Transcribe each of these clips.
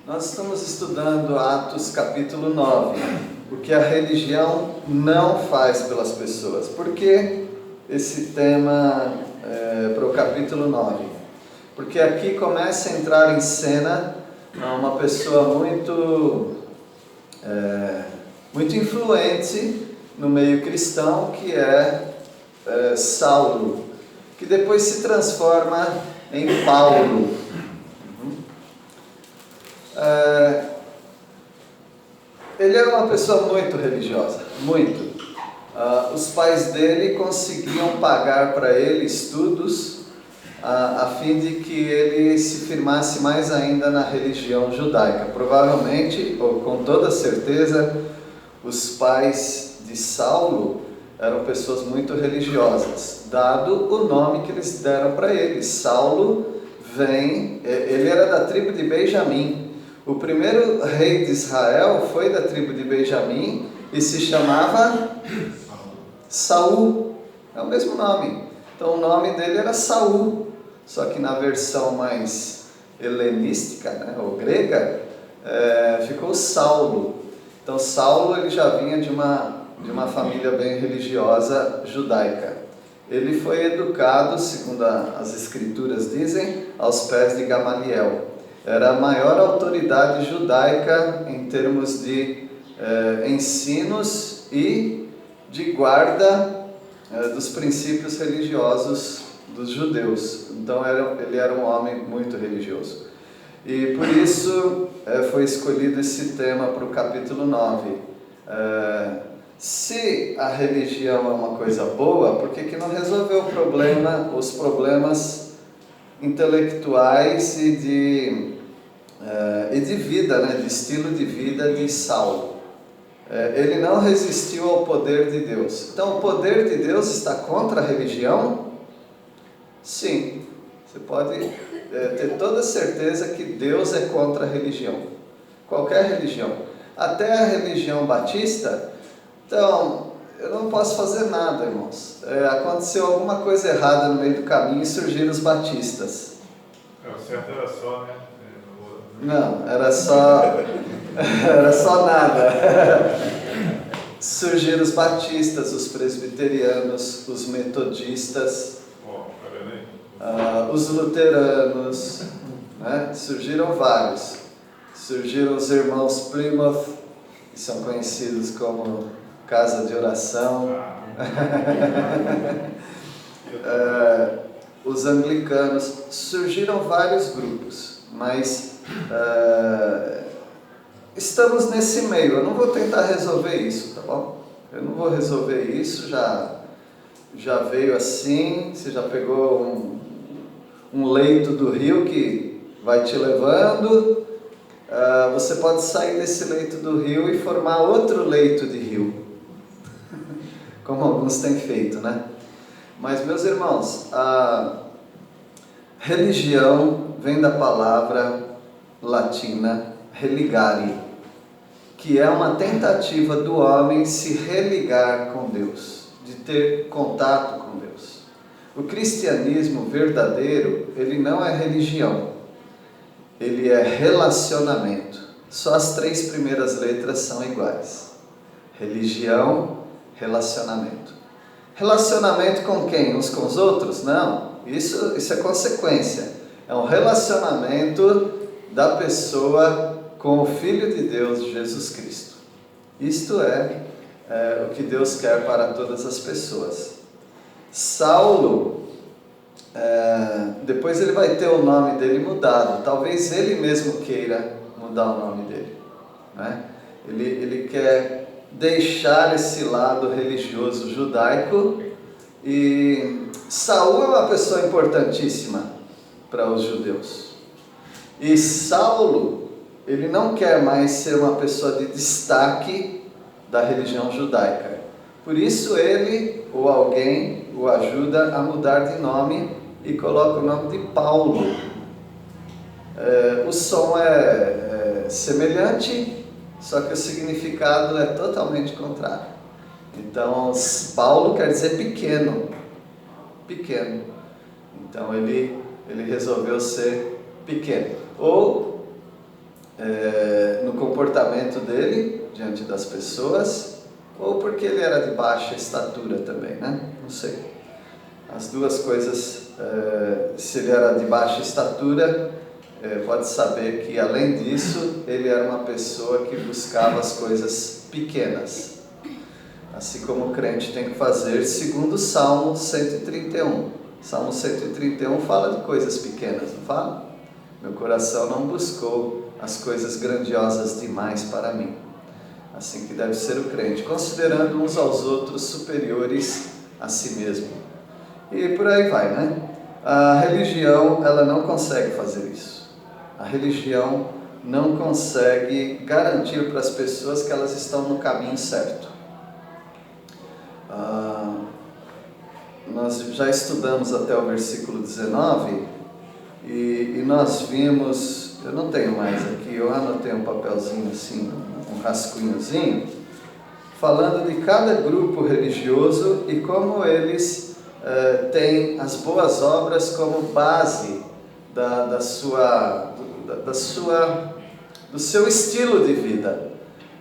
Nós estamos estudando Atos capítulo 9, o que a religião não faz pelas pessoas. Por que esse tema para o capítulo 9? Porque aqui começa a entrar em cena uma pessoa muito influente no meio cristão, que é Saulo, que depois se transforma em Paulo. Ele era uma pessoa muito religiosa, muito. Os pais dele conseguiam pagar para ele estudos a fim de que ele se firmasse mais ainda na religião judaica. Provavelmente, ou com toda certeza, os pais de Saulo eram pessoas muito religiosas, dado o nome que eles deram para ele. Saulo ele era da tribo de Benjamim. O primeiro rei de Israel foi da tribo de Benjamim e se chamava Saul. É o mesmo nome. Então o nome dele era Saul, só que na versão mais helenística, ou grega, ficou Saulo. Então Saulo ele já vinha de uma família bem religiosa judaica. Ele foi educado, segundo as escrituras dizem, aos pés de Gamaliel. Era a maior autoridade judaica em termos de ensinos e de guarda dos princípios religiosos dos judeus. Então ele era um homem muito religioso. E por isso foi escolhido esse tema para o capítulo 9. Se a religião é uma coisa boa, por que não resolveu os problemas intelectuais e de vida, de estilo de vida de Saulo? Ele não resistiu ao poder de Deus. Então o poder de Deus está contra a religião? Sim, você pode ter toda certeza que Deus é contra a religião, qualquer religião, até a religião batista. Então, eu não posso fazer nada, irmãos. Aconteceu alguma coisa errada no meio do caminho e surgiram os batistas. O certo era só, né? Não, era só nada. Surgiram os batistas, os presbiterianos, os metodistas, os luteranos, surgiram vários. Surgiram os irmãos Plymouth, que são conhecidos como Casa de Oração, os anglicanos. Surgiram vários grupos, mas estamos nesse meio. Eu não vou tentar resolver isso, tá bom? Eu não vou resolver isso, já veio assim. Você já pegou um leito do rio que vai te levando. Você pode sair desse leito do rio e formar outro leito de rio, como alguns têm feito, Mas, meus irmãos, a religião vem da palavra latina religare, que é uma tentativa do homem se religar com Deus, de ter contato com Deus. O cristianismo verdadeiro, ele não é religião, ele é relacionamento. Só as 3 primeiras letras são iguais: religião, relacionamento. Relacionamento com quem? Uns com os outros? Não, isso é consequência. É um relacionamento da pessoa com o Filho de Deus, Jesus Cristo. Isto é o que Deus quer para todas as pessoas. Saulo, depois ele vai ter o nome dele mudado. Talvez ele mesmo queira mudar o nome dele, Ele quer deixar esse lado religioso judaico. E Saul é uma pessoa importantíssima para os judeus. E Saulo, ele não quer mais ser uma pessoa de destaque da religião judaica. Por isso ele ou alguém o ajuda a mudar de nome e coloca o nome de Paulo. O som é semelhante, só que o significado é totalmente contrário. Então, Paulo quer dizer pequeno. Então ele resolveu ser pequeno. Ou no comportamento dele diante das pessoas, ou porque ele era de baixa estatura também, né? Não sei. As duas coisas, se ele era de baixa estatura, pode saber que além disso, ele era uma pessoa que buscava as coisas pequenas, assim como o crente tem que fazer, segundo o Salmo 131. Salmo 131 fala de coisas pequenas, não fala? Meu coração não buscou as coisas grandiosas demais para mim. Assim que deve ser o crente, considerando uns aos outros superiores a si mesmo. E por aí vai, né? A religião, ela não consegue fazer isso. A religião não consegue garantir para as pessoas que elas estão no caminho certo. Nós já estudamos até o versículo 19 e nós vimos, eu não tenho mais aqui, eu anotei um papelzinho assim, um rascunhozinho, falando de cada grupo religioso e como eles têm as boas obras como base do seu estilo de vida.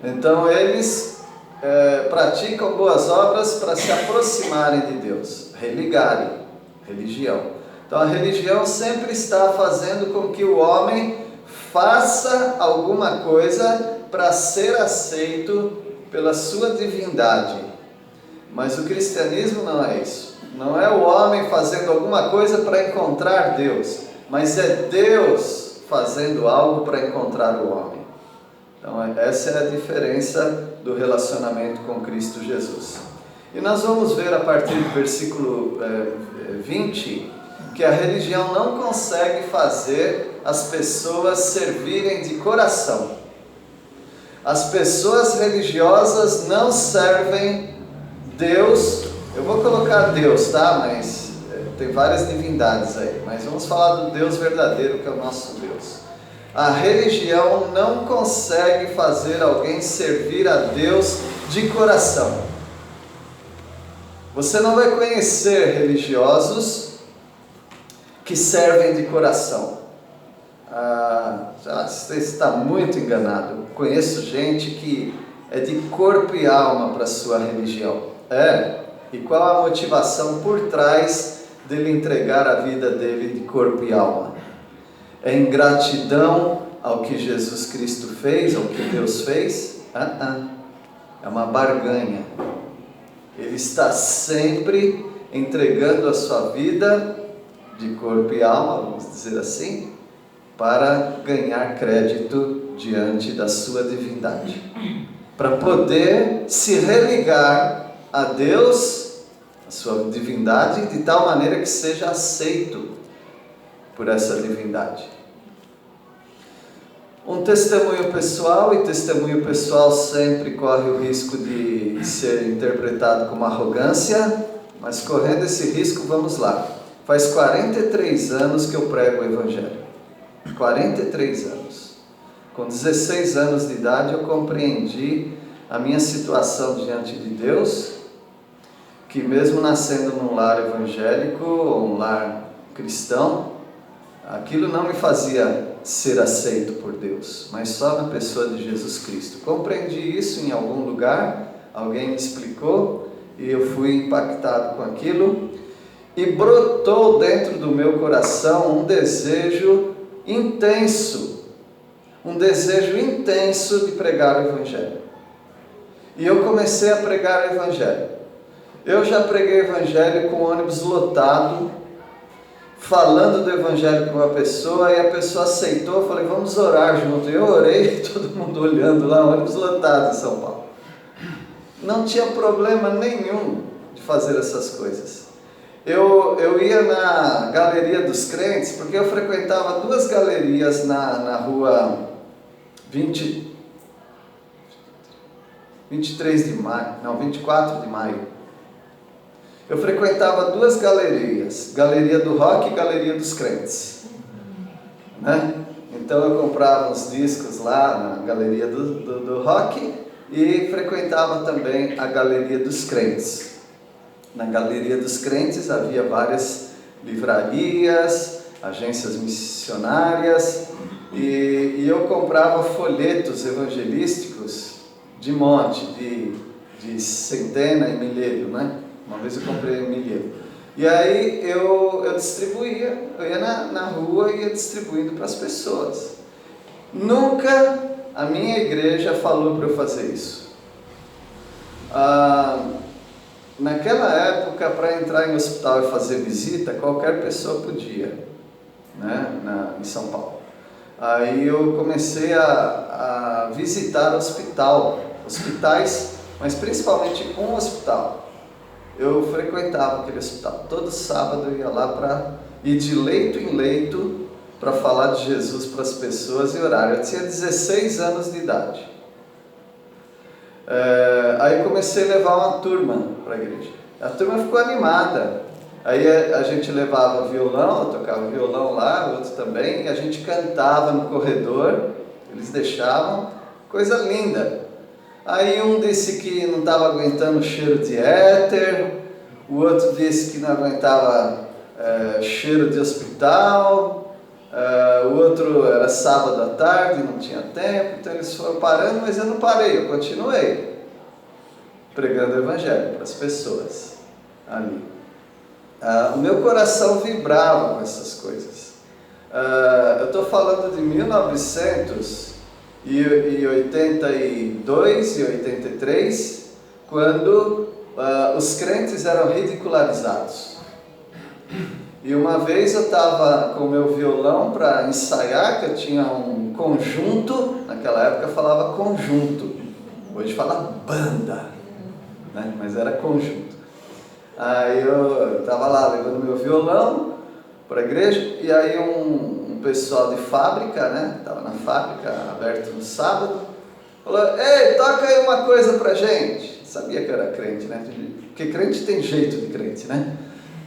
Então eles praticam boas obras para se aproximarem de Deus, religarem, religião. Então a religião sempre está fazendo com que o homem faça alguma coisa para ser aceito pela sua divindade. Mas o cristianismo não é isso. Não é o homem fazendo alguma coisa para encontrar Deus, mas é Deus fazendo algo para encontrar o homem. Então essa é a diferença do relacionamento com Cristo Jesus. E nós vamos ver a partir do versículo 20, que a religião não consegue fazer as pessoas servirem de coração. As pessoas religiosas não servem Deus, eu vou colocar Deus, tá? Mas tem várias divindades aí, mas vamos falar do Deus verdadeiro, que é o nosso Deus. A religião não consegue fazer alguém servir a Deus de coração. Você não vai conhecer religiosos que servem de coração. Você está muito enganado. Conheço gente que é de corpo e alma para a sua religião. E qual a motivação por trás dele entregar a vida dele de corpo e alma? É ingratidão ao que Jesus Cristo fez, ao que Deus fez? É uma barganha. Ele está sempre entregando a sua vida de corpo e alma, vamos dizer assim, para ganhar crédito diante da sua divindade, para poder se religar a Deus, a sua divindade, de tal maneira que seja aceito por essa divindade. Um testemunho pessoal, e testemunho pessoal sempre corre o risco de ser interpretado como arrogância, mas correndo esse risco, vamos lá. Faz 43 anos que eu prego o Evangelho. 43 anos. Com 16 anos de idade eu compreendi a minha situação diante de Deus, que mesmo nascendo num lar evangélico ou um lar cristão, aquilo não me fazia ser aceito por Deus, mas só na pessoa de Jesus Cristo. Compreendi isso em algum lugar, alguém me explicou e eu fui impactado com aquilo e brotou dentro do meu coração um desejo intenso de pregar o Evangelho. E eu comecei a pregar o Evangelho. Eu já preguei o Evangelho com ônibus lotado, falando do Evangelho com uma pessoa, e a pessoa aceitou, eu falei, vamos orar junto. Eu orei, todo mundo olhando lá, ônibus lotado em São Paulo. Não tinha problema nenhum de fazer essas coisas. Eu ia na Galeria dos Crentes, porque eu frequentava duas galerias na rua 24 de maio. Eu frequentava duas galerias, Galeria do Rock e Galeria dos Crentes, né? Então eu comprava uns discos lá na Galeria do Rock e frequentava também a Galeria dos Crentes. Na Galeria dos Crentes havia várias livrarias, agências missionárias, e eu comprava folhetos evangelísticos de monte, de centena e milheiro, né? Uma vez eu comprei um milheiro. E aí eu distribuía, eu ia na rua e ia distribuindo para as pessoas. Nunca a minha igreja falou para eu fazer isso. Naquela época, para entrar em hospital e fazer visita, qualquer pessoa podia, né? Em São Paulo. Aí eu comecei a visitar hospitais, mas principalmente um hospital. Eu frequentava aquele hospital. Todo sábado eu ia lá para ir de leito em leito para falar de Jesus para as pessoas e orar. Eu tinha 16 anos de idade. Aí comecei a levar uma turma para a igreja. A turma ficou animada. Aí a gente levava violão, eu tocava violão lá, outro também, e a gente cantava no corredor, eles deixavam, coisa linda. Aí um disse que não estava aguentando o cheiro de éter, o outro disse que não aguentava cheiro de hospital, o outro era sábado à tarde, não tinha tempo, então eles foram parando, mas eu não parei, eu continuei pregando o evangelho para as pessoas ali. O meu coração vibrava com essas coisas. Eu estou falando de 1982 e 83, quando os crentes eram ridicularizados. E uma vez eu estava com o meu violão para ensaiar, que eu tinha um conjunto, naquela época eu falava conjunto, hoje fala banda, né? Mas era conjunto. Aí eu estava lá levando meu violão para a igreja, e aí um pessoal de fábrica, né? Estava na fábrica, aberto no sábado, falou: ei, toca aí uma coisa pra gente. Sabia que eu era crente, né? Porque crente tem jeito de crente, né?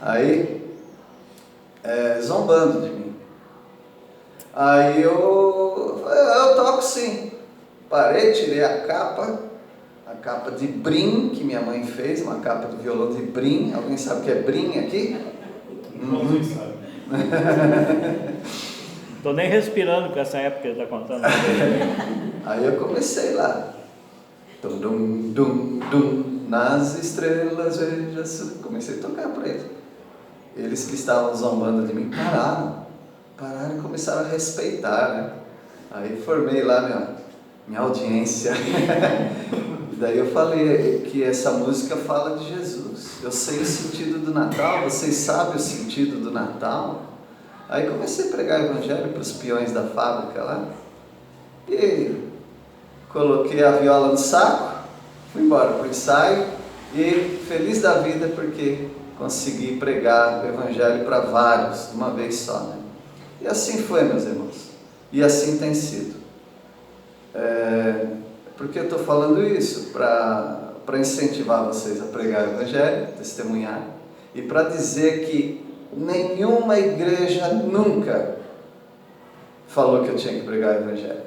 Aí, zombando de mim. Aí eu toco sim. Parei, tirei a capa de brim que minha mãe fez, uma capa de violão de brim. Alguém sabe o que é brim aqui? Não sabe. Tô nem respirando com essa época que ele está contando. Aí eu comecei lá. Dum, dum, dum, dum, nas estrelas veja. Comecei a tocar para eles. Eles que estavam zombando de mim pararam e começaram a respeitar, né? Aí formei lá minha audiência. Daí eu falei que essa música fala de Jesus. Eu sei o sentido do Natal, vocês sabem o sentido do Natal? Aí comecei a pregar o evangelho para os peões da fábrica lá. E coloquei a viola no saco, fui embora para o ensaio e feliz da vida porque consegui pregar o evangelho para vários, de uma vez só, né? E assim foi, meus irmãos. E assim tem sido. Por que eu estou falando isso? Para incentivar vocês a pregar o evangelho, testemunhar, e para dizer que nenhuma igreja nunca falou que eu tinha que pregar o evangelho.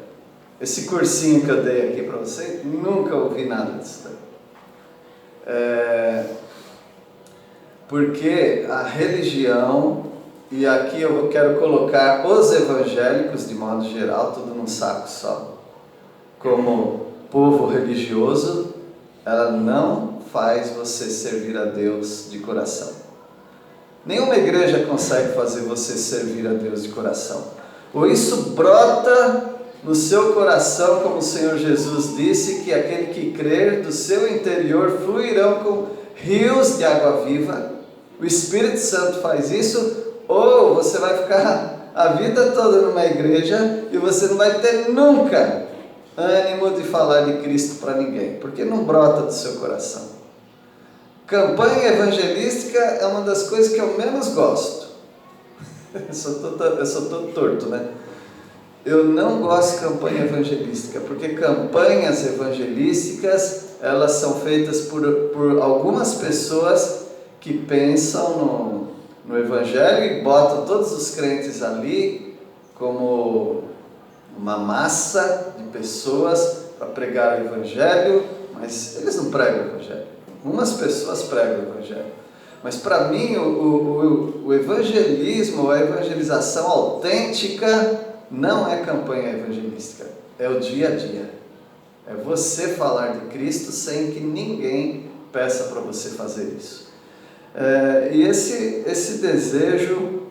Esse cursinho que eu dei aqui para vocês, nunca ouvi nada disso daí. Porque a religião, e aqui eu quero colocar os evangélicos de modo geral, tudo num saco só, como povo religioso, ela não faz você servir a Deus de coração. Nenhuma igreja consegue fazer você servir a Deus de coração. Ou isso brota no seu coração, como o Senhor Jesus disse, que aquele que crer do seu interior fluirão com rios de água viva. O Espírito Santo faz isso, ou você vai ficar a vida toda numa igreja e você não vai ter nunca ânimo de falar de Cristo para ninguém, porque não brota do seu coração. Campanha evangelística é uma das coisas que eu menos gosto. Eu sou todo torto, né? Eu não gosto de campanha evangelística, porque campanhas evangelísticas, elas são feitas por algumas pessoas que pensam no evangelho e botam todos os crentes ali como uma massa de pessoas para pregar o evangelho, mas eles não pregam o evangelho. Umas pessoas pregam o evangelho, Mas para mim o evangelismo, a evangelização autêntica não é campanha evangelística, é o dia a dia. É você falar de Cristo sem que ninguém peça para você fazer isso. E esse desejo,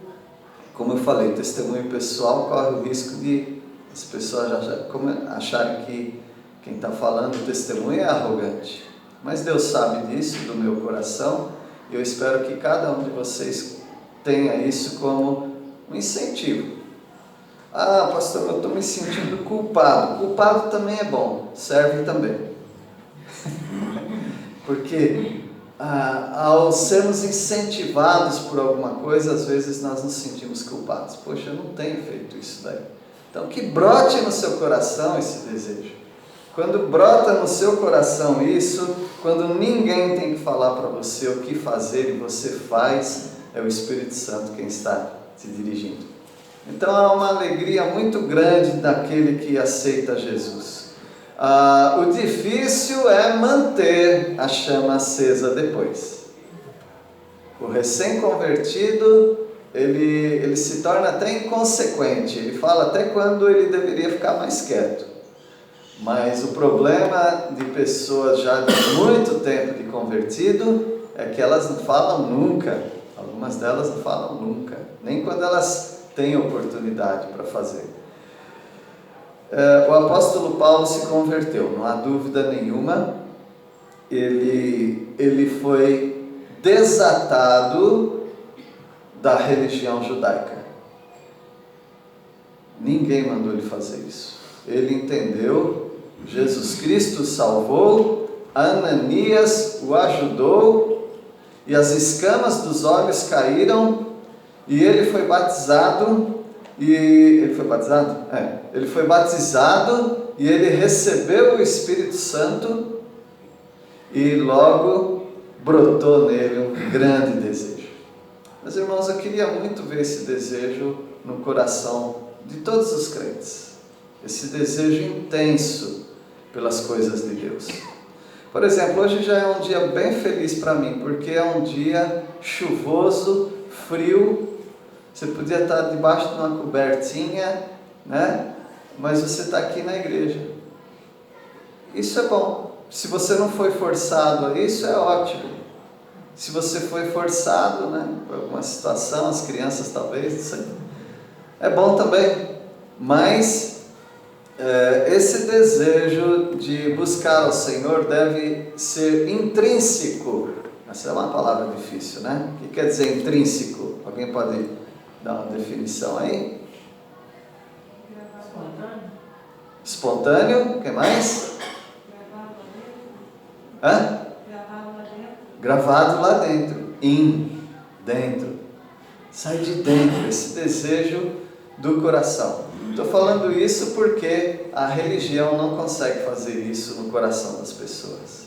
como eu falei, testemunho pessoal, corre o risco de as pessoas acharem que quem está falando testemunho é arrogante. Mas Deus sabe disso, do meu coração, e eu espero que cada um de vocês tenha isso como um incentivo. Ah, pastor, eu estou me sentindo culpado. Culpado também é bom, serve também. Porque ao sermos incentivados por alguma coisa, às vezes nós nos sentimos culpados. Poxa, eu não tenho feito isso daí. Então que brote no seu coração esse desejo. Quando brota no seu coração isso, quando ninguém tem que falar para você o que fazer e você faz, é o Espírito Santo quem está te dirigindo. Então há uma alegria muito grande daquele que aceita Jesus. O difícil é manter a chama acesa depois. O recém-convertido, ele se torna até inconsequente, ele fala até quando ele deveria ficar mais quieto. Mas o problema de pessoas já de muito tempo de convertido é que elas não falam nunca. Algumas delas não falam nunca, nem quando elas têm oportunidade para fazer. O apóstolo Paulo se converteu, não há dúvida nenhuma. Ele foi desatado da religião judaica. Ninguém mandou ele fazer isso. Ele entendeu, Jesus Cristo o salvou, Ananias o ajudou, e as escamas dos olhos caíram, e ele foi batizado. Ele foi batizado e ele recebeu o Espírito Santo, e logo brotou nele um grande desejo. Meus irmãos, eu queria muito ver esse desejo no coração de todos os crentes, esse desejo intenso pelas coisas de Deus. Por exemplo, hoje já é um dia bem feliz para mim, porque é um dia chuvoso, frio. Você podia estar debaixo de uma cobertinha, né? Mas você está aqui na igreja. Isso é bom. Se você não foi forçado a isso, é ótimo. Se você foi forçado, né, por alguma situação, as crianças talvez, isso aí, é bom também. Mas esse desejo de buscar ao Senhor deve ser intrínseco. Essa é uma palavra difícil, né? O que quer dizer intrínseco? Alguém pode dar uma definição aí? Espontâneo. O que mais? Gravado lá dentro. Dentro. Sai de dentro, esse desejo do coração. Estou falando isso porque a religião não consegue fazer isso no coração das pessoas.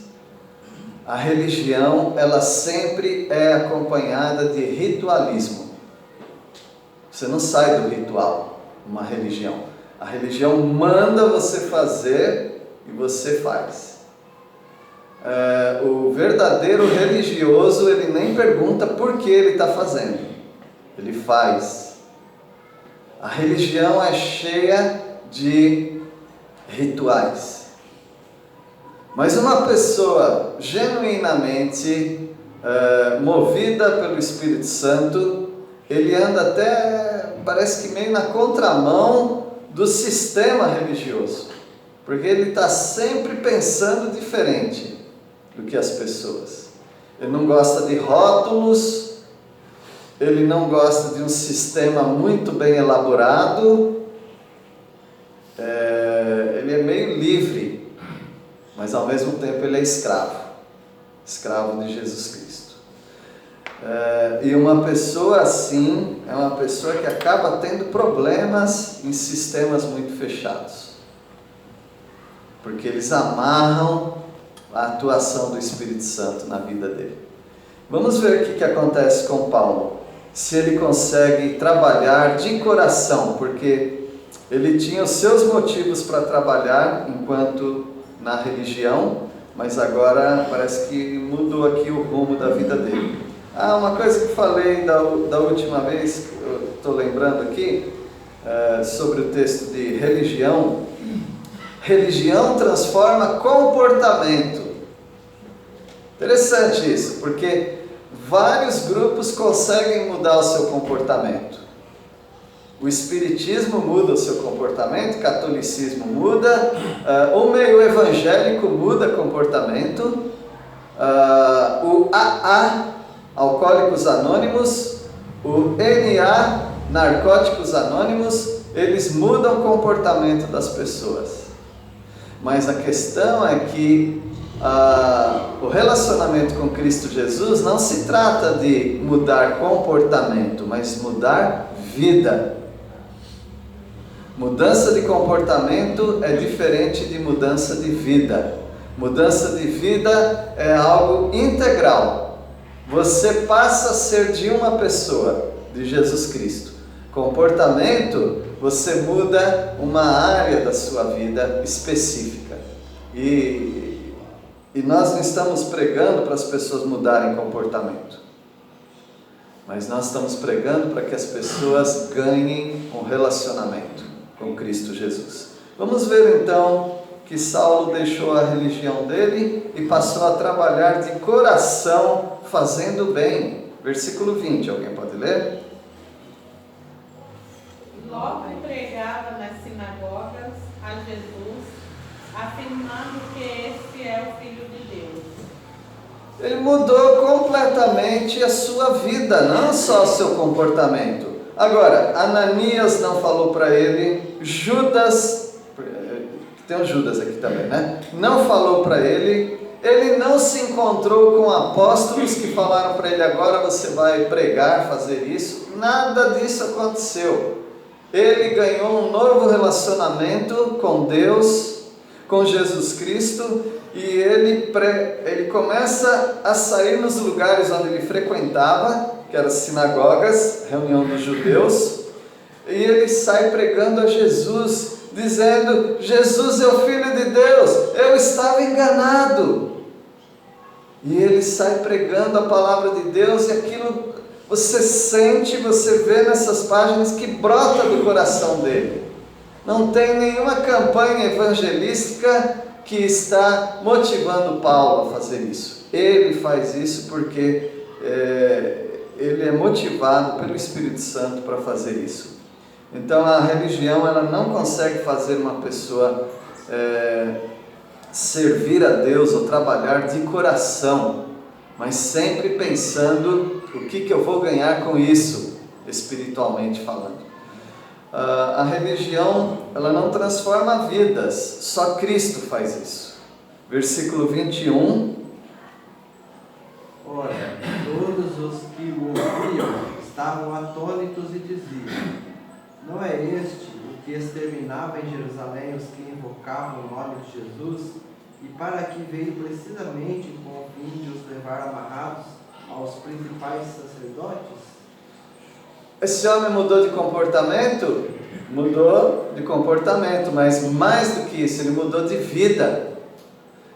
A religião, ela sempre é acompanhada de ritualismo. Você não sai do ritual, uma religião. A religião manda você fazer e você faz. O verdadeiro religioso, ele nem pergunta por que ele está fazendo. Ele faz. A religião é cheia de rituais. Mas uma pessoa genuinamente movida pelo Espírito Santo, ele anda até, parece que meio na contramão do sistema religioso, porque ele está sempre pensando diferente do que as pessoas. Ele não gosta de rótulos, ele não gosta de um sistema muito bem elaborado, ele é meio livre, mas ao mesmo tempo ele é escravo de Jesus Cristo. E uma pessoa assim é uma pessoa que acaba tendo problemas em sistemas muito fechados, porque eles amarram a atuação do Espírito Santo na vida dele. Vamos ver o que acontece com Paulo, se ele consegue trabalhar de coração, porque ele tinha os seus motivos para trabalhar enquanto na religião, mas agora parece que mudou aqui o rumo da vida dele. Uma coisa que falei da última vez, que eu estou lembrando aqui, sobre o texto de religião. Religião transforma comportamento. Interessante isso, porque vários grupos conseguem mudar o seu comportamento. O espiritismo muda o seu comportamento, o catolicismo muda, o meio evangélico muda comportamento, o AA, Alcoólicos Anônimos, o NA, Narcóticos Anônimos, eles mudam o comportamento das pessoas. Mas a questão é que o relacionamento com Cristo Jesus não se trata de mudar comportamento, mas mudar vida. Mudança de comportamento é diferente de mudança de vida. Mudança de vida é algo integral. Você passa a ser de uma pessoa, de Jesus Cristo. Comportamento, você muda uma área da sua vida específica. E nós não estamos pregando para as pessoas mudarem comportamento. Mas nós estamos pregando para que as pessoas ganhem um relacionamento com Cristo Jesus. Vamos ver então que Saulo deixou a religião dele e passou a trabalhar de coração, fazendo bem. Versículo 20, alguém pode ler? Logo pregava nas sinagogas a Jesus, afirmando que esse é o Filho de Deus. Ele mudou completamente a sua vida, não só o seu comportamento. Agora, Ananias não falou para ele, Judas, tem um Judas aqui também, né? Não falou para ele, ele não se encontrou com apóstolos que falaram para ele, agora você vai pregar, fazer isso. Nada disso aconteceu. Ele ganhou um novo relacionamento com Deus, com Jesus Cristo, e ele começa a sair nos lugares onde ele frequentava, que eram as sinagogas, reunião dos judeus, e ele sai pregando a Jesus, dizendo, Jesus é o Filho de Deus, eu estava enganado. E ele sai pregando a palavra de Deus, e aquilo você sente, você vê nessas páginas que brota do coração dele. Não tem nenhuma campanha evangelística que está motivando Paulo a fazer isso. Ele faz isso porque ele é motivado pelo Espírito Santo para fazer isso. Então a religião ela não consegue fazer uma pessoa servir a Deus ou trabalhar de coração, mas sempre pensando o que eu vou ganhar com isso, espiritualmente falando. A religião ela não transforma vidas, só Cristo faz isso. Versículo 21. Ora, todos os que o ouviam estavam atônitos e diziam, não é este o que exterminava em Jerusalém os que invocavam o nome de Jesus, e para que veio precisamente com o fim de os levar amarrados aos principais sacerdotes? Esse homem mudou de comportamento? Mudou de comportamento, mas mais do que isso, ele mudou de vida.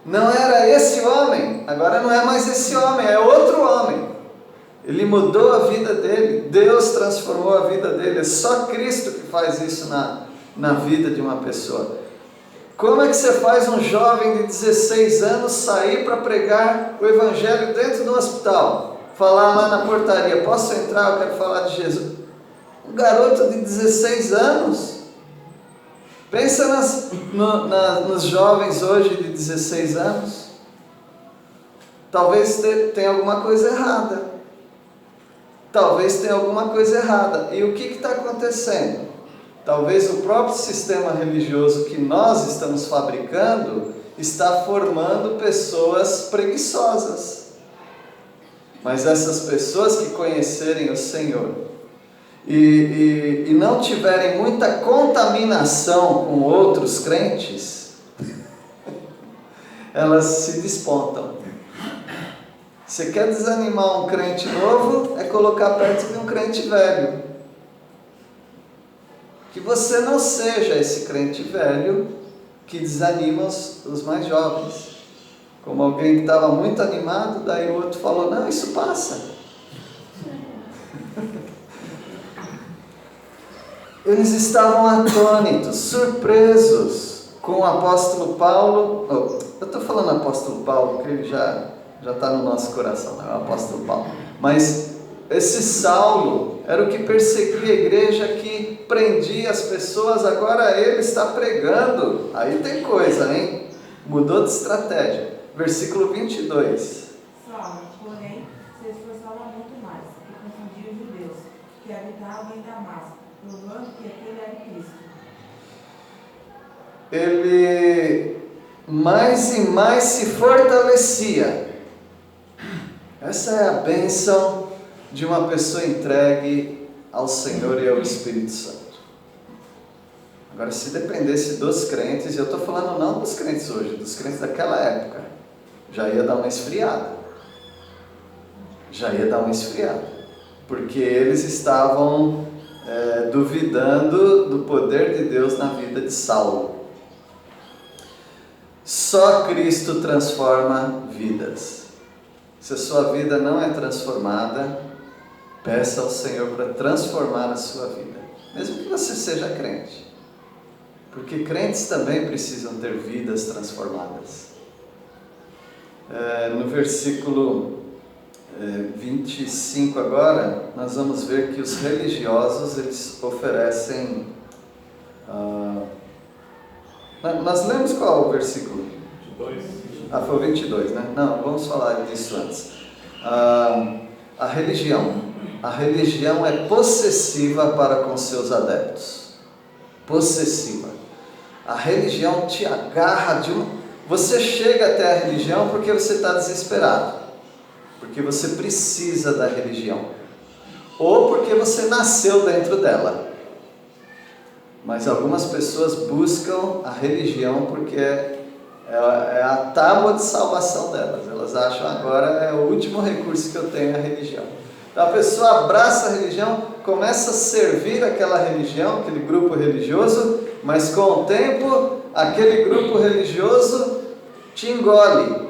Não era esse homem, agora não é mais esse homem, é outro homem. Ele mudou a vida dele, Deus transformou a vida dele, é só Cristo que faz isso na vida de uma pessoa. Como é que você faz um jovem de 16 anos sair para pregar o Evangelho dentro do hospital? Falar lá na portaria, posso entrar, eu quero falar de Jesus. Um garoto de 16 anos. Pensa nos jovens hoje de 16 anos. Talvez tenha alguma coisa errada. Talvez tenha alguma coisa errada. E o que está acontecendo? Talvez o próprio sistema religioso que nós estamos fabricando está formando pessoas preguiçosas. Mas essas pessoas que conhecerem o Senhor e não tiverem muita contaminação com outros crentes, elas se despontam. Você quer desanimar um crente novo, é colocar perto de um crente velho. Que você não seja esse crente velho que desanima os mais jovens. Como alguém que estava muito animado, daí o outro falou, não, isso passa. Eles estavam atônitos, surpresos com o apóstolo Paulo. Eu estou falando apóstolo Paulo, porque ele já está no nosso coração, né? O apóstolo Paulo. Mas esse Saulo era o que perseguia a igreja, que prendia as pessoas, agora ele está pregando. Aí tem coisa, hein? Mudou de estratégia. Versículo 22. Saulo, porém, se esforçava muito mais e confundia os judeus que habitavam em Damasco, provando que aquele era Cristo. Ele mais e mais se fortalecia. Essa é a bênção de uma pessoa entregue ao Senhor e ao Espírito Santo. Agora, se dependesse dos crentes, e eu estou falando não dos crentes hoje, dos crentes daquela época, já ia dar uma esfriada. Porque eles estavam duvidando do poder de Deus na vida de Saulo. Só Cristo transforma vidas. Se a sua vida não é transformada, peça ao Senhor para transformar a sua vida, mesmo que você seja crente, porque crentes também precisam ter vidas transformadas. No versículo 25 agora, nós vamos ver que os religiosos, eles oferecem... nós lemos qual o versículo? 22. Foi o 22, né? Não, vamos falar disso antes. A religião é possessiva para com seus adeptos. Possessiva. A religião te agarra de um... Você chega até a religião porque você está desesperado, porque você precisa da religião, ou porque você nasceu dentro dela. Mas algumas pessoas buscam a religião porque é a tábua de salvação delas. Elas acham agora é o último recurso que eu tenho, a religião. Então a pessoa abraça a religião, começa a servir aquela religião, aquele grupo religioso, mas com o tempo aquele grupo religioso te engole,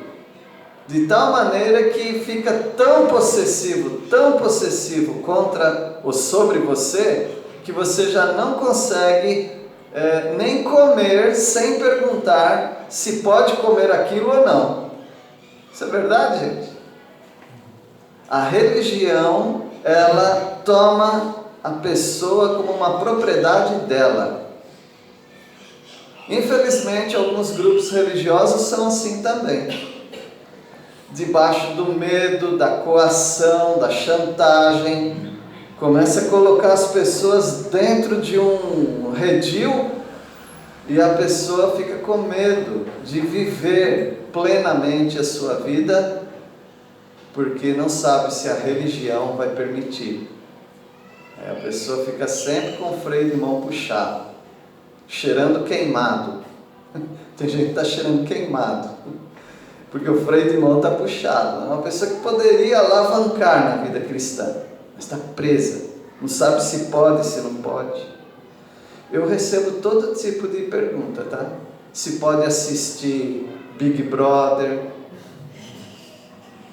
de tal maneira que fica tão possessivo contra ou sobre você, que você já não consegue nem comer sem perguntar se pode comer aquilo ou não. Isso é verdade, gente? A religião, ela toma a pessoa como uma propriedade dela. Infelizmente, alguns grupos religiosos são assim também. Debaixo do medo, da coação, da chantagem, começa a colocar as pessoas dentro de um redil e a pessoa fica com medo de viver plenamente a sua vida, porque não sabe se a religião vai permitir. A pessoa fica sempre com o freio de mão puxado, cheirando queimado. Tem gente que está cheirando queimado, porque o freio de mão está puxado. É uma pessoa que poderia alavancar na vida cristã, mas está presa, não sabe se pode, se não pode. Eu recebo todo tipo de pergunta, tá? Se pode assistir Big Brother,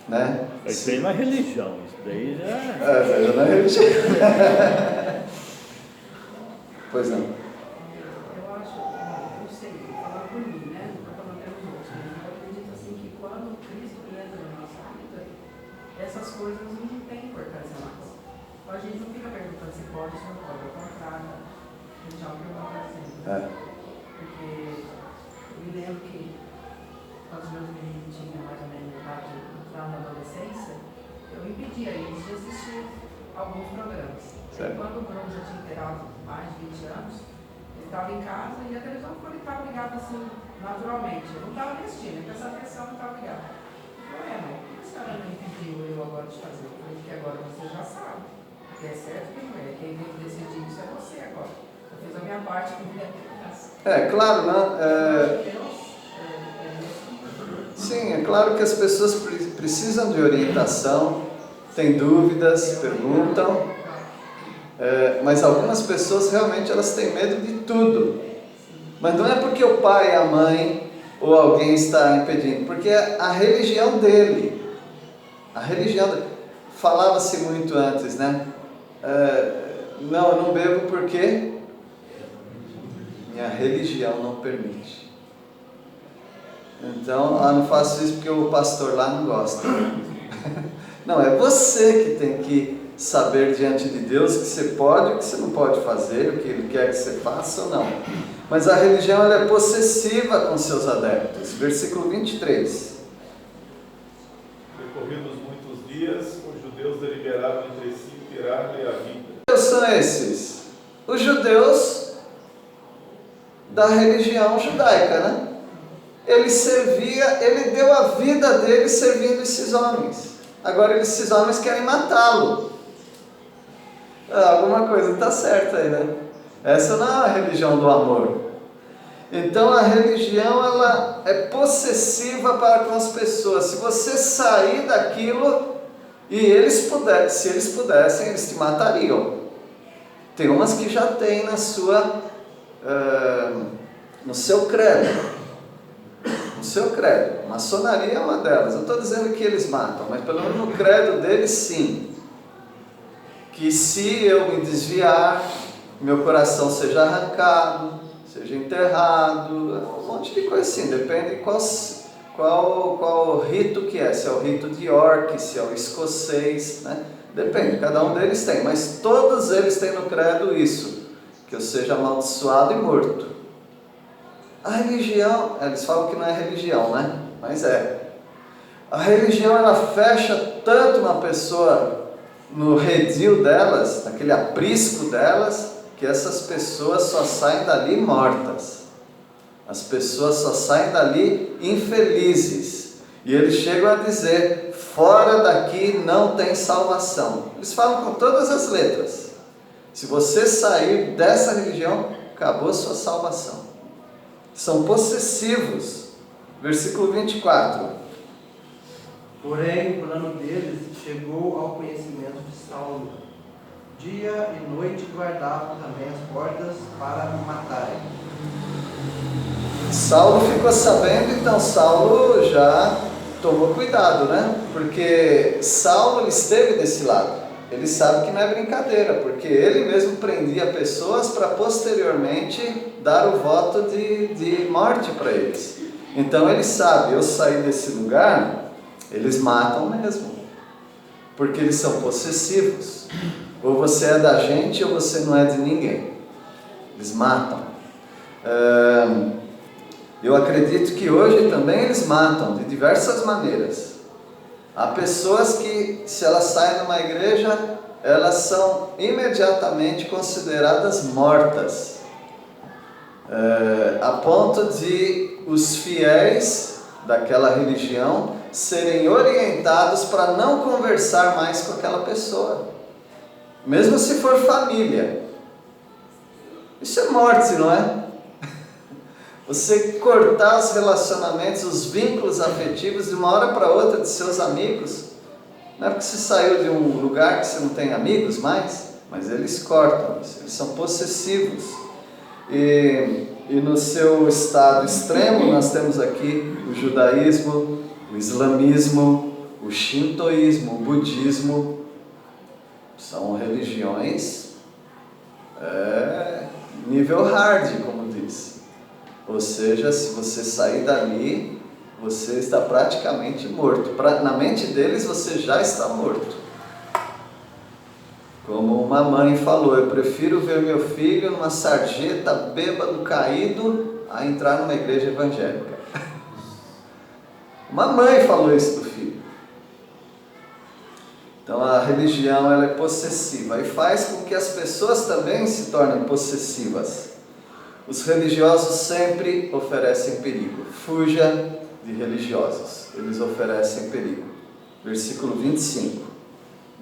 né? Isso aí não é religião, isso daí já mas não é religião. Pois não. Eu acho, não sei, vou falar por mim, né? Não estou falando pelos outros, mas eu acredito assim que quando Cristo entra na nossa vida, essas coisas não têm importância mais. A gente não fica perguntando se pode ou se não pode, ao contrário, a gente já ouviu uma coisa. Porque eu me lembro que quando os meus meninos tinham mais ou menos idade de entrar na adolescência, eu impedia eles de assistir alguns programas. Certo. Quando o Bruno já tinha inteirado mais de 20 anos, ele estava em casa e a televisão ficou ligada assim, naturalmente. Eu não estava nem assistindo, ele prestava atenção, não estava ligado. Eu falei, mãe, por que a senhora não impediu eu agora de fazer? Eu falei, porque agora você já sabe. O que é certo e o que não é. Quem tem que decidir isso é você agora. Eu fiz a minha parte com minha criança. Claro, né? Sim, é claro que as pessoas precisam de orientação, têm dúvidas, perguntam, mas algumas pessoas realmente elas têm medo de tudo. Mas não é porque o pai, a mãe ou alguém está impedindo, porque é a religião dele. A religião dele. Falava-se muito antes, né? Não, eu não bebo porque Minha religião não permite. Então, não faço isso porque o pastor lá não gosta. Não, é você que tem que saber diante de Deus o que você pode e o que você não pode fazer, o que Ele quer que você faça ou não. Mas a religião ela é possessiva com seus adeptos. Versículo 23. Decorridos muitos dias, os judeus deliberaram entre si tirar-lhe a vida. Quem são esses? Os judeus da religião judaica, né? Ele deu a vida dele servindo esses homens. Agora esses homens querem matá-lo. Alguma coisa está certa aí, né? Essa não é a religião do amor. Então a religião ela é possessiva para com as pessoas. Se você sair daquilo e se eles pudessem, eles te matariam. Tem umas que já tem no seu credo. No seu credo. Maçonaria é uma delas. Eu estou dizendo que eles matam, mas pelo menos no credo deles sim. Que se eu me desviar, meu coração seja arrancado, seja enterrado, um monte de coisa assim, depende qual rito que é, se é o rito de York, se é o escocês, né? Depende, cada um deles tem, mas todos eles têm no credo isso, que eu seja amaldiçoado e morto. A religião, eles falam que não é religião, né? Mas é. A religião ela fecha tanto uma pessoa no redil delas, naquele aprisco delas, que essas pessoas só saem dali mortas. As pessoas só saem dali infelizes. E eles chegam a dizer, fora daqui não tem salvação. Eles falam com todas as letras. Se você sair dessa religião, acabou sua salvação. São possessivos. Versículo 24. Porém, o plano deles chegou ao conhecimento de Saulo. Dia e noite guardavam também as portas para o matarem. Saulo ficou sabendo, então Saulo já tomou cuidado, né? Porque Saulo esteve desse lado. Ele sabe que não é brincadeira, porque ele mesmo prendia pessoas para posteriormente dar o voto de morte para eles. Então ele sabe, eu sair desse lugar, eles matam mesmo, porque eles são possessivos. Ou você é da gente ou você não é de ninguém. Eles matam. Eu acredito que hoje também eles matam de diversas maneiras. Há pessoas que, se elas saem de uma igreja, elas são imediatamente consideradas mortas, a ponto de os fiéis daquela religião serem orientados para não conversar mais com aquela pessoa, mesmo se for família. Isso é morte, não é? Você cortar os relacionamentos, os vínculos afetivos de uma hora para outra de seus amigos. Não é porque você saiu de um lugar que você não tem amigos mais, mas eles cortam, eles são possessivos. E no seu estado extremo nós temos aqui o judaísmo, o islamismo, o shintoísmo, o budismo. São religiões nível hard, como diz. Ou seja, se você sair dali, você está praticamente morto. Na mente deles, você já está morto. Como uma mãe falou, eu prefiro ver meu filho numa sarjeta, bêbado, caído, a entrar numa igreja evangélica. Uma mãe falou isso do filho. Então a religião ela é possessiva e faz com que as pessoas também se tornem possessivas. Os religiosos sempre oferecem perigo. Fuja de religiosos, eles oferecem perigo. Versículo 25.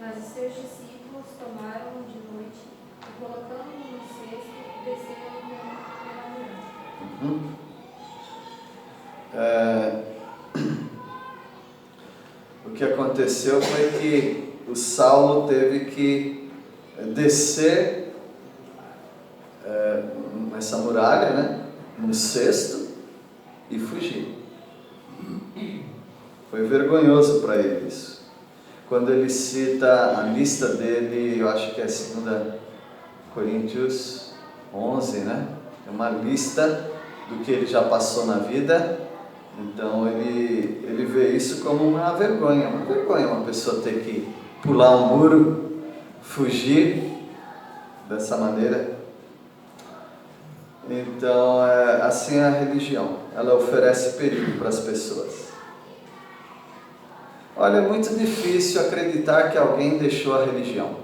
Mas os seus discípulos tomaram de noite e, colocando-o no cesto, desceram pela manhã. O que aconteceu foi que o Saulo teve que descer nessa muralha, né, no cesto, e fugir. Foi vergonhoso para ele isso. Quando ele cita a lista dele, eu acho que é 2 Coríntios 11, né? é uma lista do que ele já passou na vida. Então ele vê isso como uma vergonha uma pessoa ter que pular um muro, fugir dessa maneira. Então, assim é a religião, ela oferece perigo para as pessoas. Olha, é muito difícil acreditar que alguém deixou a religião.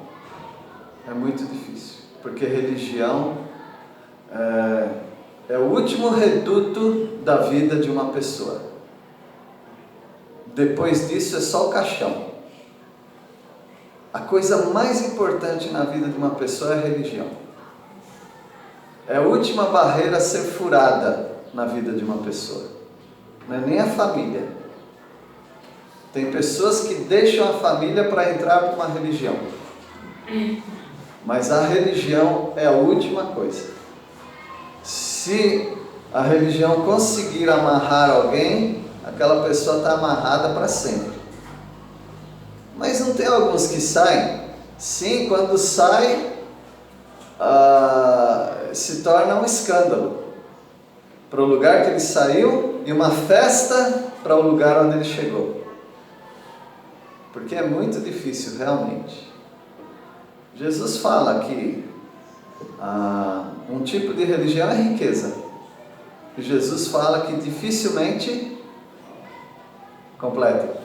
É muito difícil, porque religião é o último reduto da vida de uma pessoa. Depois disso é só o caixão. A coisa mais importante na vida de uma pessoa é a religião. É a última barreira a ser furada na vida de uma pessoa. Não é nem a família. Tem pessoas que deixam a família para entrar para uma religião. Mas a religião é a última coisa. Se a religião conseguir amarrar alguém, aquela pessoa está amarrada para sempre. Mas não tem alguns que saem? Sim, quando sai, se torna um escândalo para o lugar que ele saiu e uma festa para o lugar onde ele chegou. Porque é muito difícil, realmente. Jesus fala que um tipo de religião é riqueza. E Jesus fala que dificilmente completa.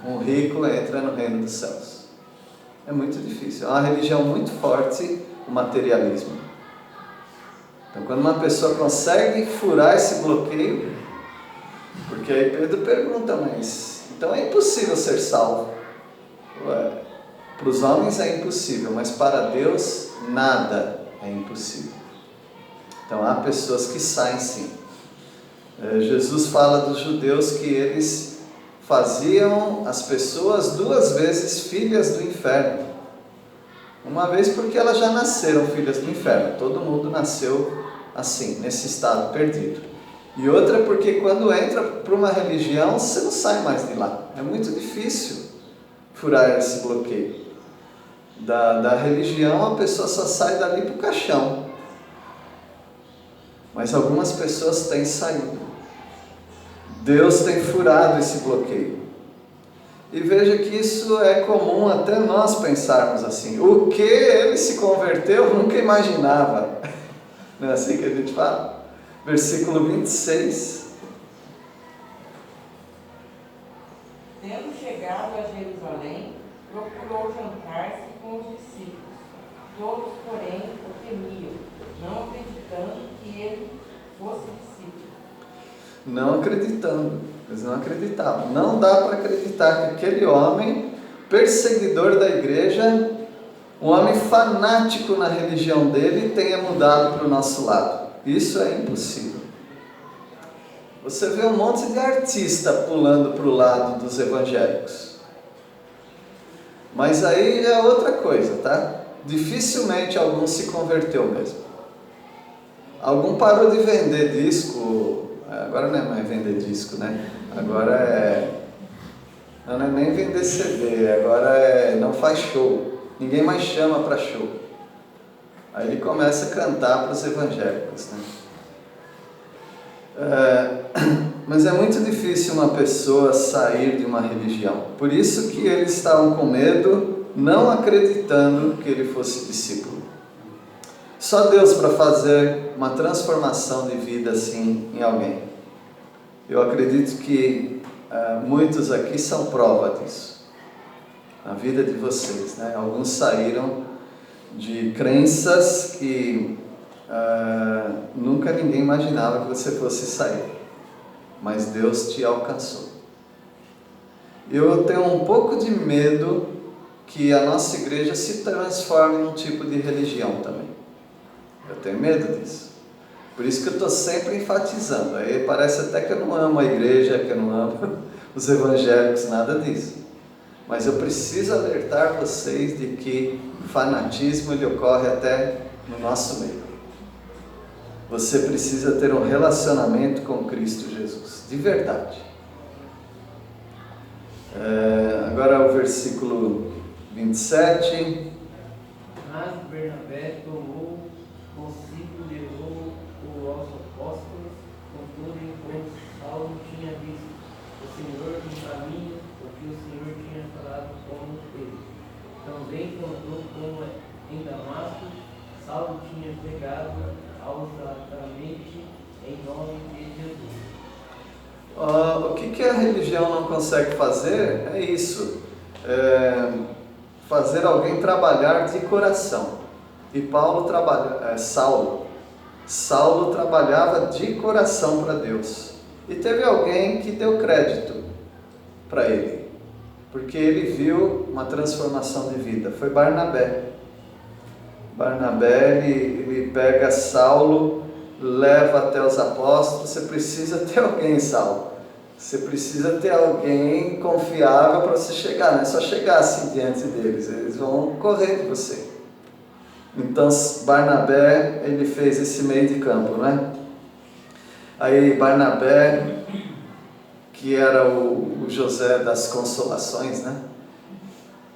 Um rico entra no reino dos céus. É muito difícil. É uma religião muito forte, o materialismo. Então, quando uma pessoa consegue furar esse bloqueio, porque aí Pedro pergunta, mas então é impossível ser salvo. Para os homens é impossível, mas para Deus nada é impossível. Então há pessoas que saem sim. Jesus fala dos judeus que eles faziam as pessoas 2 vezes filhas do inferno. Uma vez porque elas já nasceram filhas do inferno. Todo mundo nasceu assim, nesse estado perdido. E outra porque quando entra para uma religião, você não sai mais de lá. É muito difícil furar esse bloqueio. Da religião, a pessoa só sai dali para o caixão. Mas algumas pessoas têm saído. Deus tem furado esse bloqueio. E veja que isso é comum até nós pensarmos assim. O que ele se converteu, eu nunca imaginava. Não é assim que a gente fala? Versículo 26. Tendo chegado a Jerusalém, procurou jantar-se com os discípulos. Todos, porém, o temiam, não acreditando que ele fosse discípulo. Não acreditando, eles não acreditavam. Não dá para acreditar que aquele homem, perseguidor da igreja, um homem fanático na religião dele, tenha mudado para o nosso lado. Isso é impossível. Você vê um monte de artista pulando para o lado dos evangélicos. Mas aí é outra coisa, tá? Dificilmente algum se converteu mesmo. Algum parou de vender disco. Agora não é mais vender disco, né? Agora não é nem vender CD, agora não faz show. Ninguém mais chama para show. Aí ele começa a cantar para os evangélicos, né? Mas é muito difícil uma pessoa sair de uma religião. Por isso que eles estavam com medo, não acreditando que ele fosse discípulo. Só Deus para fazer uma transformação de vida assim em alguém. Eu acredito que muitos aqui são prova disso. Na vida de vocês, né? Alguns saíram de crenças que nunca ninguém imaginava que você fosse sair. Mas Deus te alcançou. Eu tenho um pouco de medo que a nossa igreja se transforme num tipo de religião também. Eu tenho medo disso. Por isso que eu estou sempre enfatizando. Aí parece até que eu não amo a igreja, que eu não amo os evangélicos, nada disso. Mas eu preciso alertar vocês de que o fanatismo ele ocorre até no nosso meio. Você precisa ter um relacionamento com Cristo Jesus, de verdade. Agora o versículo 27. Mas Bernabé tomou consigo tinha chegado ousadamente em nome de Jesus. O que a religião não consegue fazer é isso, fazer alguém trabalhar de coração. E Saulo trabalhava de coração para Deus. E teve alguém que deu crédito para ele, porque ele viu uma transformação de vida. Foi Barnabé. Barnabé, ele pega Saulo, leva até os apóstolos. Você precisa ter alguém, Saulo. Você precisa ter alguém confiável para você chegar. Não é só chegar assim diante deles, eles vão correr de você. Então Barnabé, ele fez esse meio de campo, né? Aí Barnabé, que era o José das Consolações, né?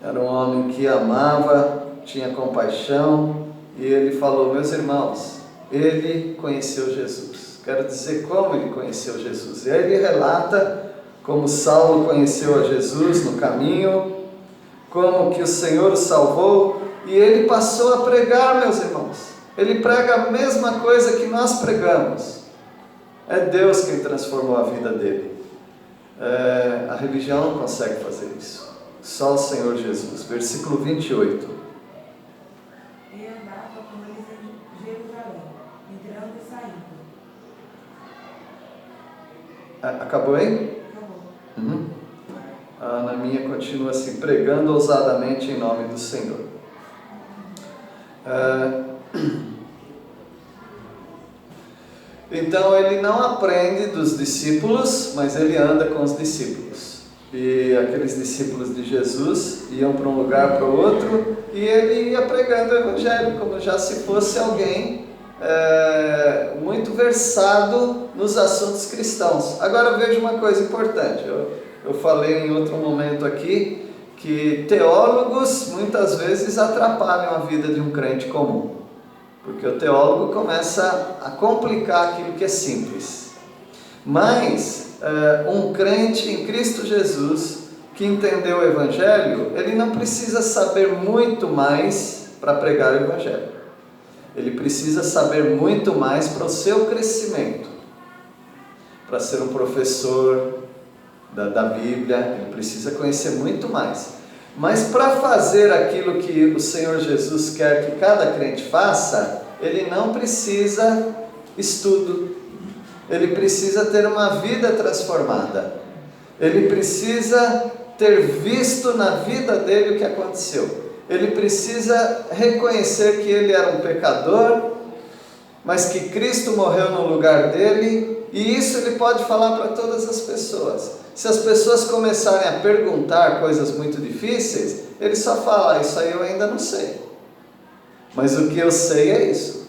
Era um homem que amava, tinha compaixão, e ele falou: meus irmãos, ele conheceu Jesus. Quero dizer como ele conheceu Jesus. E aí ele relata como Saulo conheceu a Jesus no caminho, como que o Senhor o salvou, e ele passou a pregar, meus irmãos. Ele prega a mesma coisa que nós pregamos. É Deus quem transformou a vida dele. A religião não consegue fazer isso. Só o Senhor Jesus. Versículo 28. E andava com eles em Jerusalém, entrando e saindo. Acabou aí? Acabou. Na minha continua assim: pregando ousadamente em nome do Senhor. Então ele não aprende dos discípulos, mas ele anda com os discípulos. E aqueles discípulos de Jesus iam para um lugar para o outro, e ele ia pregando o Evangelho, como já se fosse alguém muito versado nos assuntos cristãos. Agora veja uma coisa importante. Eu falei em outro momento aqui que teólogos muitas vezes atrapalham a vida de um crente comum, porque o teólogo começa a complicar aquilo que é simples. Mas um crente em Cristo Jesus que entendeu o Evangelho, ele não precisa saber muito mais para pregar o Evangelho. Ele precisa saber muito mais para o seu crescimento, para ser um professor da Bíblia. Ele precisa conhecer muito mais. Mas para fazer aquilo que o Senhor Jesus quer que cada crente faça, ele não precisa estudo. Ele precisa ter uma vida transformada. Ele precisa ter visto na vida dele o que aconteceu. Ele precisa reconhecer que ele era um pecador, mas que Cristo morreu no lugar dele, e isso ele pode falar para todas as pessoas. Se as pessoas começarem a perguntar coisas muito difíceis, ele só fala: isso aí eu ainda não sei, mas o que eu sei é isso.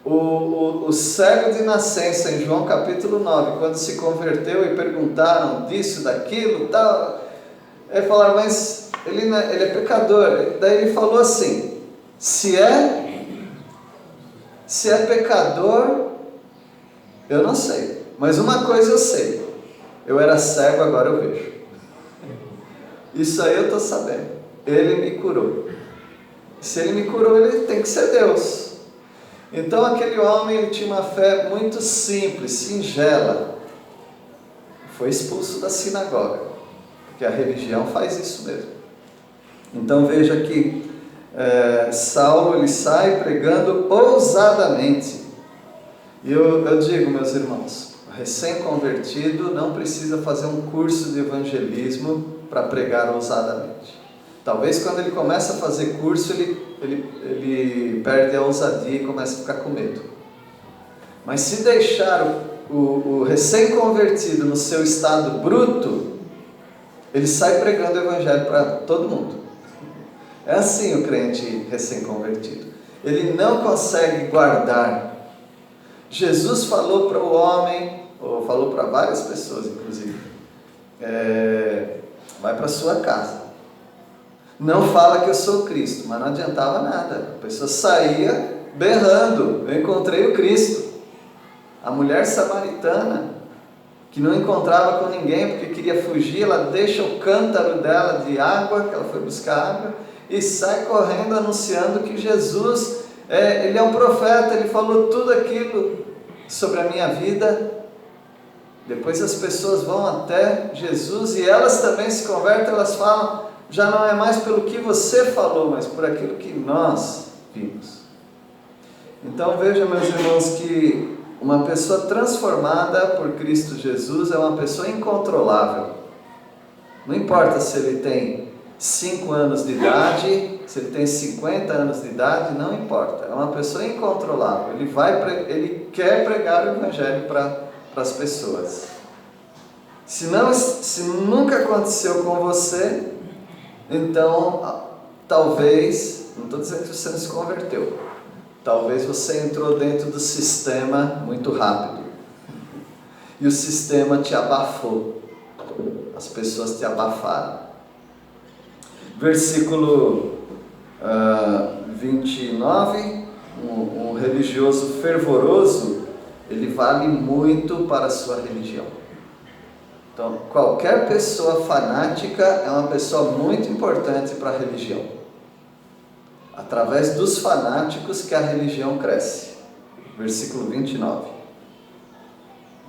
O cego de nascença, em João capítulo 9, quando se converteu e perguntaram disso, daquilo, tal, ele falaram: mas ele é pecador. Daí ele falou assim: se é pecador, eu não sei, mas uma coisa eu sei: eu era cego, agora eu vejo. Isso aí eu estou sabendo. Ele me curou. Se ele me curou, ele tem que ser Deus. Então aquele homem, ele tinha uma fé muito simples, singela. Foi expulso da sinagoga, porque a religião faz isso mesmo. Então veja que Saulo, ele sai pregando ousadamente. E eu digo, meus irmãos, recém-convertido não precisa fazer um curso de evangelismo para pregar ousadamente. Talvez quando ele começa a fazer curso, ele perde a ousadia e começa a ficar com medo. Mas se deixar o recém-convertido no seu estado bruto, ele sai pregando o evangelho para todo mundo. É assim o crente recém-convertido. Ele não consegue guardar. Jesus falou para o homem, ou falou para várias pessoas inclusive, vai para a sua casa. Não fala que eu sou Cristo, mas não adiantava nada. A pessoa saía berrando: eu encontrei o Cristo. A mulher samaritana, que não encontrava com ninguém porque queria fugir, ela deixa o cântaro dela de água, que ela foi buscar água, e sai correndo anunciando que Jesus Ele é um profeta, ele falou tudo aquilo sobre a minha vida. Depois as pessoas vão até Jesus e elas também se convertem, elas falam, já não é mais pelo que você falou, mas por aquilo que nós vimos. Então veja, meus irmãos, que uma pessoa transformada por Cristo Jesus é uma pessoa incontrolável. Não importa se ele tem 5 anos de idade, se ele tem 50 anos de idade, não importa. É uma pessoa incontrolável. Ele quer pregar o Evangelho para as pessoas. Se nunca aconteceu com você, então talvez, não estou dizendo que você não se converteu, talvez você entrou dentro do sistema muito rápido e o sistema te abafou, as pessoas te abafaram. Versículo 29, um religioso fervoroso, ele vale muito para a sua religião. Então, qualquer pessoa fanática é uma pessoa muito importante para a religião. Através dos fanáticos que a religião cresce. Versículo 29.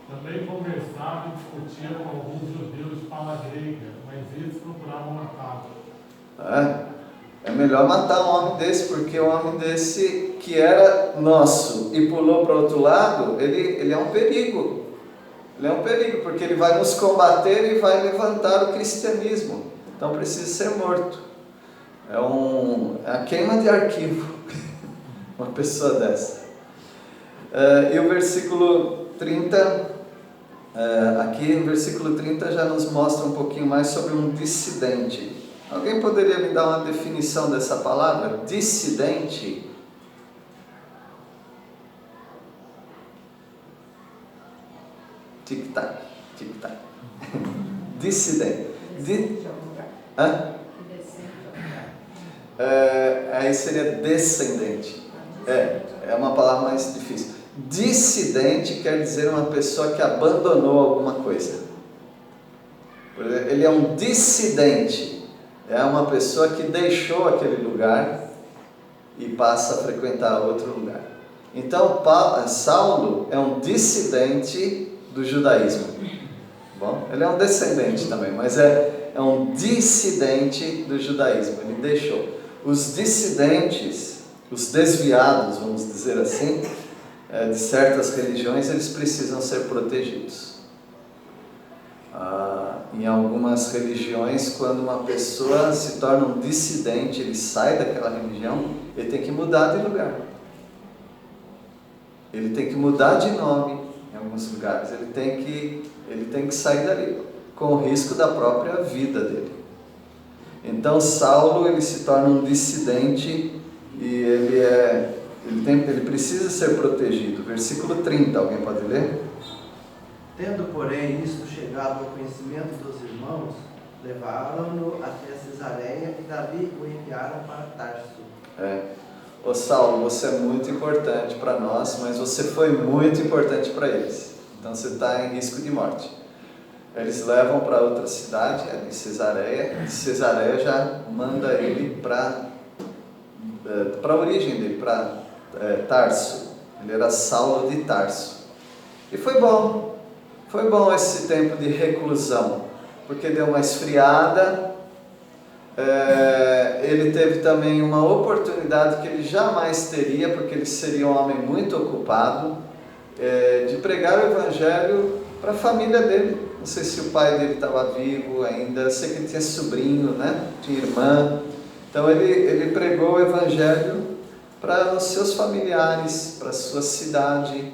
Também conversava e discutia com alguns judeus de fala grega, mas eles procuravam matá-lo. É melhor matar um homem desse, porque um homem desse que era nosso e pulou para o outro lado, ele é um perigo. Ele é um perigo, porque ele vai nos combater e vai levantar o cristianismo. Então precisa ser morto. É a queima de arquivo, uma pessoa dessa. E o versículo 30, aqui no versículo 30 já nos mostra um pouquinho mais sobre um dissidente. Alguém poderia me dar uma definição dessa palavra? Dissidente? Tic-tac, tic-tac. Dissidente. Aí seria descendente. É uma palavra mais difícil. Dissidente quer dizer uma pessoa que abandonou alguma coisa. Ele é um dissidente. É uma pessoa que deixou aquele lugar e passa a frequentar outro lugar. Então, Saulo é um dissidente do judaísmo. Bom, ele é um descendente também, mas é um dissidente do judaísmo. Ele deixou. Os dissidentes, os desviados, vamos dizer assim, de certas religiões, eles precisam ser protegidos. Em algumas religiões, quando uma pessoa se torna um dissidente, ele sai daquela religião, ele tem que mudar de lugar. Ele tem que mudar de nome em alguns lugares. Ele tem que sair dali, com o risco da própria vida dele. Então Saulo, ele se torna um dissidente e ele precisa ser protegido. Versículo 30, alguém pode ler? Tendo, porém, isto chegado ao conhecimento dos irmãos, levaram-no até Cesareia e dali o enviaram para Tarso. Ô Saulo, você é muito importante para nós, mas você foi muito importante para eles. Então você está em risco de morte. Eles levam para outra cidade, de Cesareia. De Cesareia já manda ele para a origem dele, para Tarso. Ele era Saulo de Tarso. E foi bom esse tempo de reclusão, porque deu uma esfriada. Ele teve também uma oportunidade que ele jamais teria, porque ele seria um homem muito ocupado, de pregar o Evangelho para a família dele. Não sei se o pai dele estava vivo ainda, sei que ele tinha sobrinho, né? Tinha irmã. Então ele pregou o Evangelho para os seus familiares, para a sua cidade.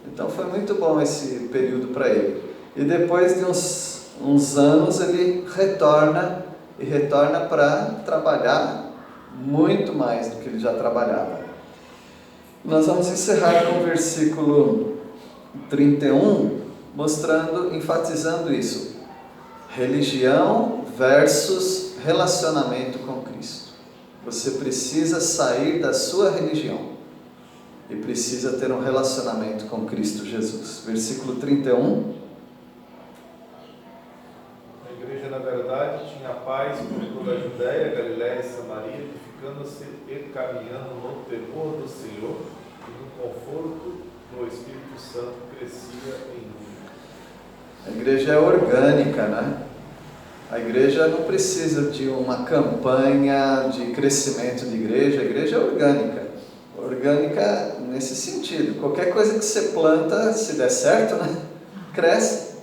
Então foi muito bom esse período para ele. E depois de uns anos ele retorna para trabalhar muito mais do que ele já trabalhava. Nós vamos encerrar com o versículo 31, enfatizando isso. Religião versus relacionamento com Cristo. Você precisa sair da sua religião e precisa ter um relacionamento com Cristo Jesus. Versículo 31. A igreja, na verdade, tinha paz por toda a Judéia, Galiléia e Samaria, ficando-se e caminhando no no temor do Senhor e no conforto no Espírito Santo crescia em número. A igreja é orgânica, né? A igreja não precisa de uma campanha de crescimento de igreja, a igreja é orgânica. Orgânica nesse sentido. Qualquer coisa que você planta, se der certo, né? Cresce.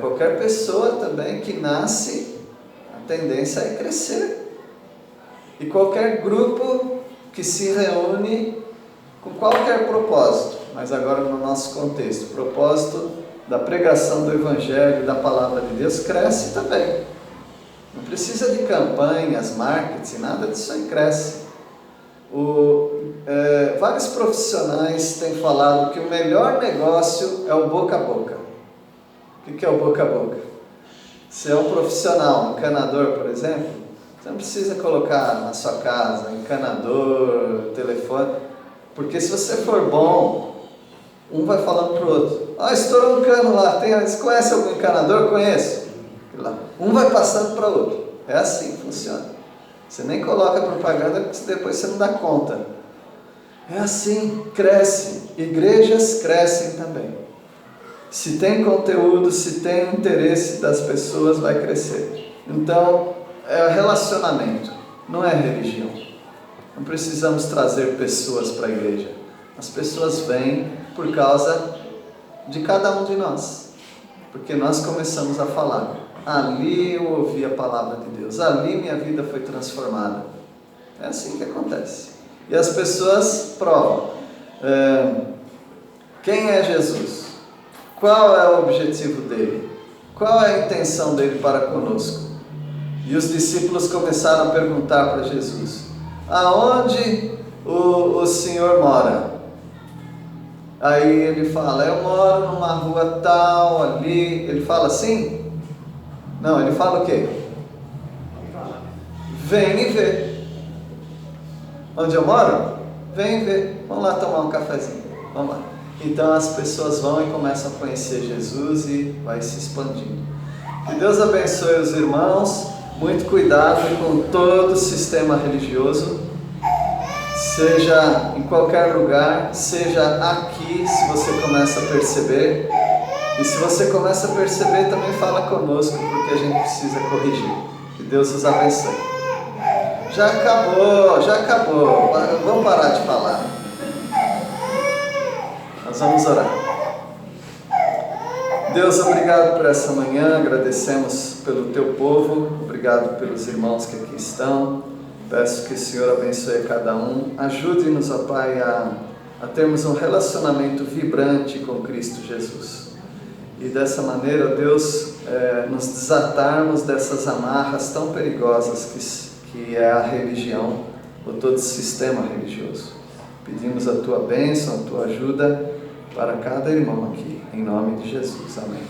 Qualquer pessoa também que nasce, a tendência é crescer. E qualquer grupo que se reúne com qualquer propósito, mas agora no nosso contexto, o propósito da pregação do Evangelho, da Palavra de Deus, cresce também. Não precisa de campanhas, marketing, nada disso aí cresce. Vários profissionais têm falado que o melhor negócio é o boca a boca. O que é o boca a boca? Se é um profissional, um encanador, por exemplo, você não precisa colocar na sua casa encanador, telefone, porque se você for bom, um vai falando para o outro. Estourou um cano lá, você conhece algum encanador? Conheço. Um vai passando para o outro. É assim que funciona. Você nem coloca propaganda porque depois você não dá conta. É assim, cresce. Igrejas crescem também. Se tem conteúdo, se tem interesse das pessoas, vai crescer. Então, é relacionamento, não é religião. Não precisamos trazer pessoas para a igreja. As pessoas vêm por causa de cada um de nós. Porque nós começamos a falar. Ali eu ouvi a palavra de Deus. Ali minha vida foi transformada. É assim que acontece. E as pessoas provam. Quem é Jesus? Qual é o objetivo dele? Qual é a intenção dele para conosco? E os discípulos começaram a perguntar para Jesus: aonde o Senhor mora? Aí ele fala: eu moro numa rua tal, ali. Ele fala assim? Não, ele fala o quê? Vem e vê. Onde eu moro? Vem e vê. Vamos lá tomar um cafezinho. Vamos lá. Então as pessoas vão e começam a conhecer Jesus e vai se expandindo. Que Deus abençoe os irmãos. Muito cuidado com todo o sistema religioso. Seja em qualquer lugar, seja aqui, se você começa a perceber. E se você começa a perceber, também fala conosco, porque a gente precisa corrigir. Que Deus os abençoe. Já acabou. Vamos parar de falar. Nós vamos orar. Deus, obrigado por essa manhã, agradecemos pelo teu povo, obrigado pelos irmãos que aqui estão. Peço que o Senhor abençoe a cada um. Ajude-nos, ó Pai, a termos um relacionamento vibrante com Cristo Jesus. E dessa maneira, Deus, nos desatarmos dessas amarras tão perigosas que é a religião, ou todo o sistema religioso. Pedimos a tua bênção, a tua ajuda para cada irmão aqui, em nome de Jesus. Amém.